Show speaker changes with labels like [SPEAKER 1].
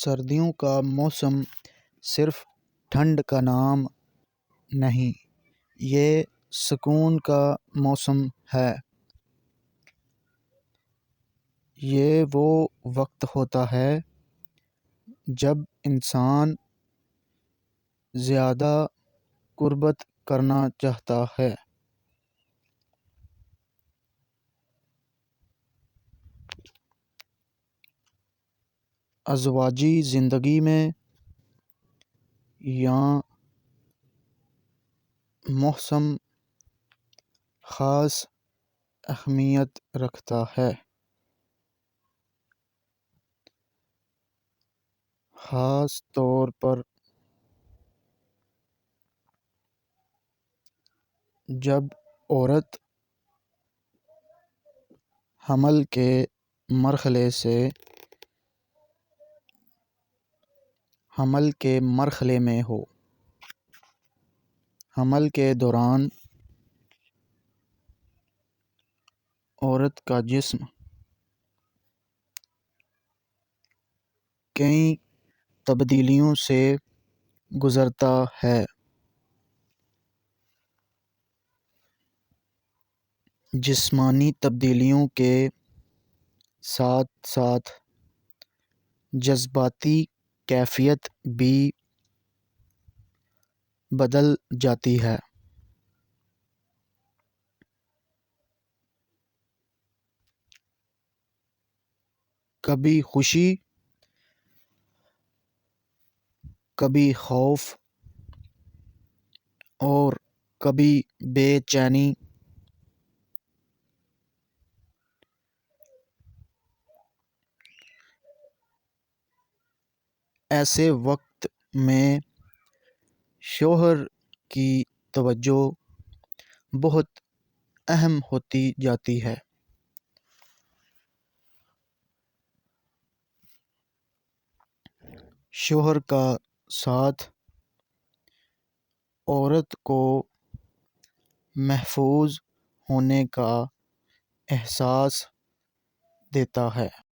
[SPEAKER 1] سردیوں کا موسم صرف ٹھنڈ کا نام نہیں، یہ سکون کا موسم ہے۔ یہ وہ وقت ہوتا ہے جب انسان زیادہ قربت کرنا چاہتا ہے۔ ازواجی زندگی میں یہ موسم خاص اہمیت رکھتا ہے، خاص طور پر جب عورت حمل کے مرحلے میں ہو۔ حمل کے دوران عورت کا جسم کئی تبدیلیوں سے گزرتا ہے۔ جسمانی تبدیلیوں کے ساتھ ساتھ جذباتی کیفیت بھی بدل جاتی ہے۔ کبھی خوشی، کبھی خوف اور کبھی بے چینی۔ ایسے وقت میں شوہر کی توجہ بہت اہم ہوتی جاتی ہے۔ شوہر کا ساتھ عورت کو محفوظ ہونے کا احساس دیتا ہے۔